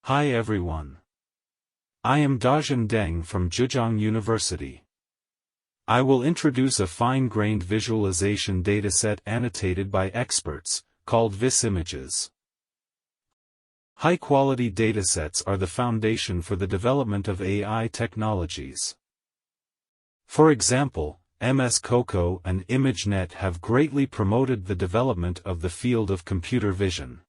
Hi everyone. I am Dazhen Deng from Jiang University. I will introduce a fine-grained visualization dataset annotated by experts, called VisImages. High-quality datasets are the foundation for the development of AI technologies. For example, MS COCO and ImageNet have greatly promoted the development of the field of computer vision.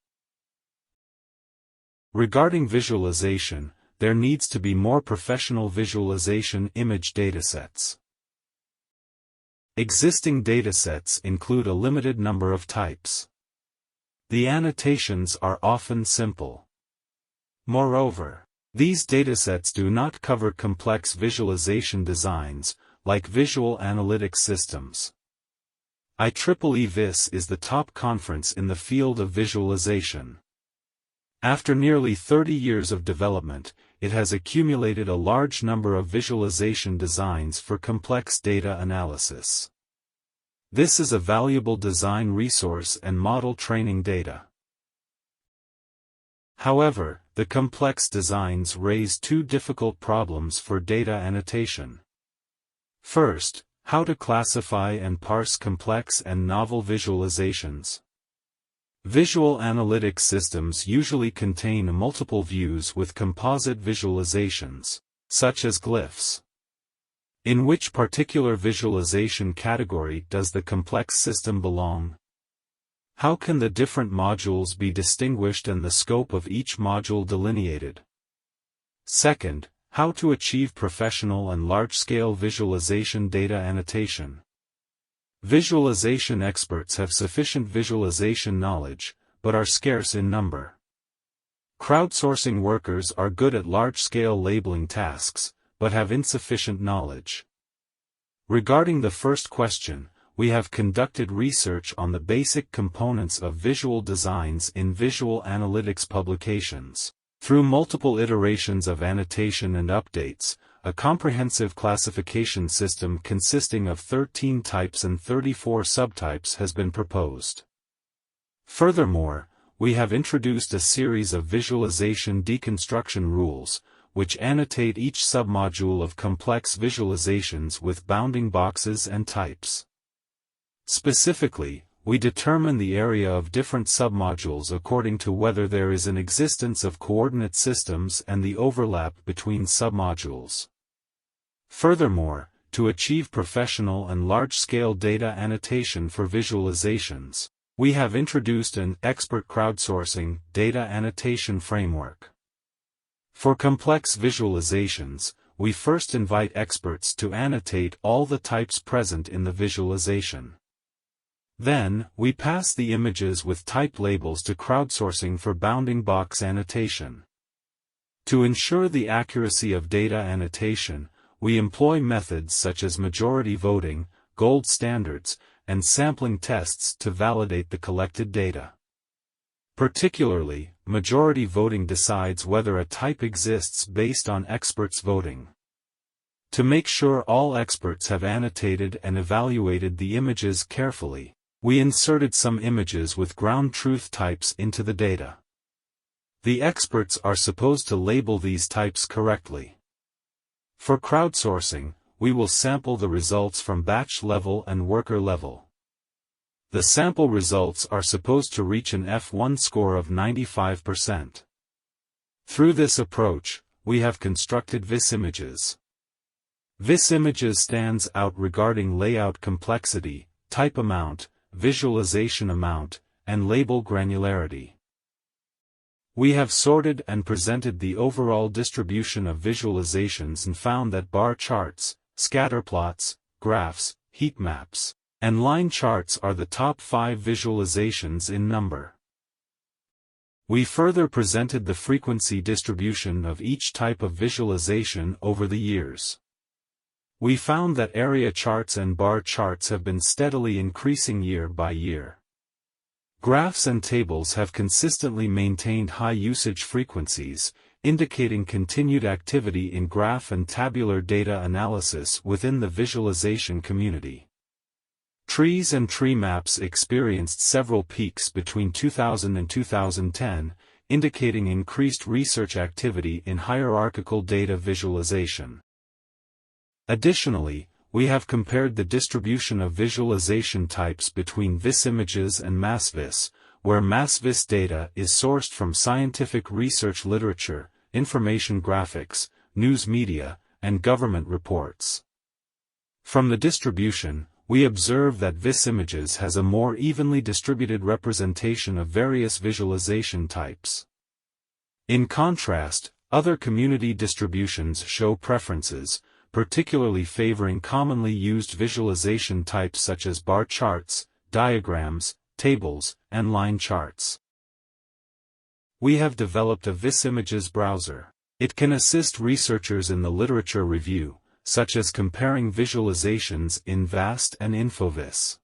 Regarding visualization, there needs to be more professional visualization image datasets. Existing datasets include a limited number of types. The annotations are often simple. Moreover, these datasets do not cover complex visualization designs, like visual analytics systems. IEEE VIS is the top conference in the field of visualization. After nearly 30 years of development, it has accumulated a large number of visualization designs for complex data analysis. This is a valuable design resource and model training data. However, the complex designs raise two difficult problems for data annotation. First, how to classify and parse complex and novel visualizations. Visual analytics systems usually contain multiple views with composite visualizations, such as glyphs. In which particular visualization category does the complex system belong? How can the different modules be distinguished and the scope of each module delineated? Second, how to achieve professional and large-scale visualization data annotation. Visualization experts have sufficient visualization knowledge, but are scarce in number. Crowdsourcing workers are good at large-scale labeling tasks, but have insufficient knowledge. Regarding the first question, we have conducted research on the basic components of visual designs in visual analytics publications. Through multiple iterations of annotation and updates, a comprehensive classification system consisting of 13 types and 34 subtypes has been proposed. Furthermore, we have introduced a series of visualization deconstruction rules, which annotate each submodule of complex visualizations with bounding boxes and types. Specifically, we determine the area of different submodules according to whether there is an existence of coordinate systems and the overlap between submodules. Furthermore, to achieve professional and large-scale data annotation for visualizations, we have introduced an expert crowdsourcing data annotation framework. For complex visualizations, we first invite experts to annotate all the types present in the visualization. Then, we pass the images with type labels to crowdsourcing for bounding box annotation. To ensure the accuracy of data annotation, we employ methods such as majority voting, gold standards, and sampling tests to validate the collected data. Particularly, majority voting decides whether a type exists based on experts voting. To make sure all experts have annotated and evaluated the images carefully, we inserted some images with ground truth types into the data. The experts are supposed to label these types correctly. For crowdsourcing, we will sample the results from batch level and worker level. The sample results are supposed to reach an F1 score of 95%. Through this approach, we have constructed VisImages. VisImages stands out regarding layout complexity, type amount, visualization amount, and label granularity. We have sorted and presented the overall distribution of visualizations and found that bar charts, scatter plots, graphs, heat maps, and line charts are the top 5 visualizations in number. We further presented the frequency distribution of each type of visualization over the years. We found that area charts and bar charts have been steadily increasing year by year. Graphs and tables have consistently maintained high usage frequencies, indicating continued activity in graph and tabular data analysis within the visualization community. Trees and tree maps experienced several peaks between 2000 and 2010, indicating increased research activity in hierarchical data visualization. Additionally, we have compared the distribution of visualization types between VisImages and MassVis, where MassVis data is sourced from scientific research literature, information graphics, news media, and government reports. From the distribution, we observe that VisImages has a more evenly distributed representation of various visualization types. In contrast, other community distributions show preferences, particularly favoring commonly used visualization types such as bar charts, diagrams, tables, and line charts. We have developed a VisImages browser. It can assist researchers in the literature review, such as comparing visualizations in VAST and InfoVis.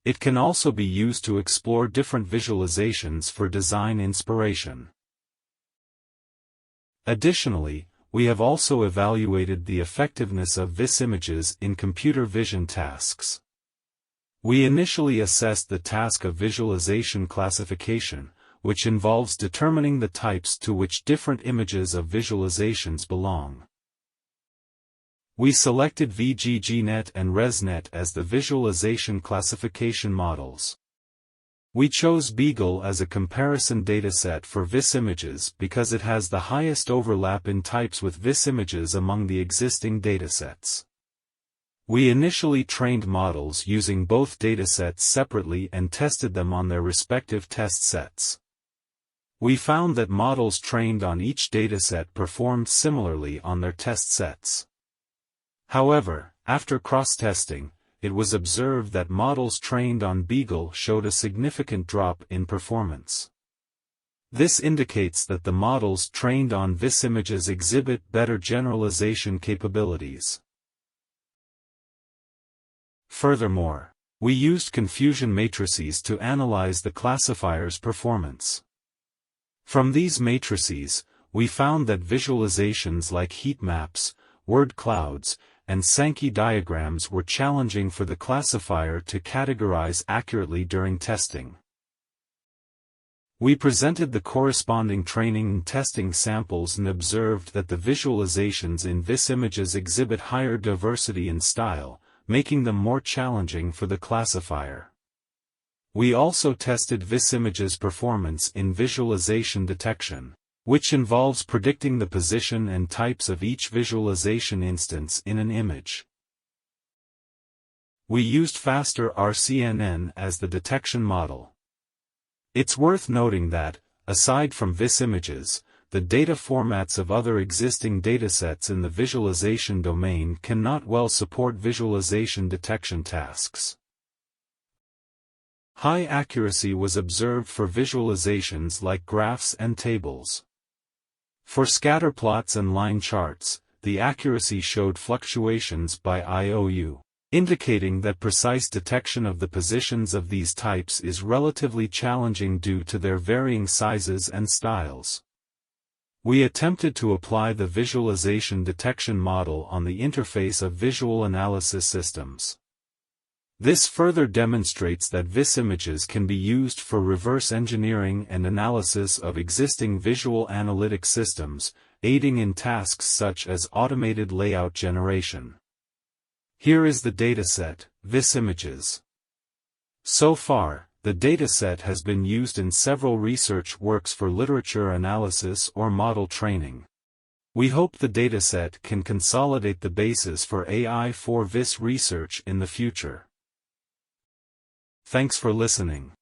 It can also be used to explore different visualizations for design inspiration. Additionally, we have also evaluated the effectiveness of VisImages in computer vision tasks. We initially assessed the task of visualization classification, which involves determining the types to which different images of visualizations belong. We selected VGGNet and ResNet as the visualization classification models. We chose Beagle as a comparison dataset for VisImages because it has the highest overlap in types with VisImages among the existing datasets. We initially trained models using both datasets separately and tested them on their respective test sets. We found that models trained on each dataset performed similarly on their test sets. However, after cross-testing, it was observed that models trained on Beagle showed a significant drop in performance. This indicates that the models trained on VisImages exhibit better generalization capabilities. Furthermore, we used confusion matrices to analyze the classifier's performance. From these matrices, we found that visualizations like heat maps, word clouds, and Sankey diagrams were challenging for the classifier to categorize accurately during testing. We presented the corresponding training and testing samples and observed that the visualizations in VisImages exhibit higher diversity in style, making them more challenging for the classifier. We also tested VisImages performance in visualization detection, which involves predicting the position and types of each visualization instance in an image. We used faster RCNN as the detection model. It's worth noting that, aside from VisImages, the data formats of other existing datasets in the visualization domain cannot well support visualization detection tasks. High accuracy was observed for visualizations like graphs and tables. For scatter plots and line charts, the accuracy showed fluctuations by IOU, indicating that precise detection of the positions of these types is relatively challenging due to their varying sizes and styles. We attempted to apply the visualization detection model on the interface of visual analysis systems. This further demonstrates that VisImages can be used for reverse engineering and analysis of existing visual analytic systems, aiding in tasks such as automated layout generation. Here is the dataset, VisImages. So far, the dataset has been used in several research works for literature analysis or model training. We hope the dataset can consolidate the basis for AI for VIS research in the future. Thanks for listening.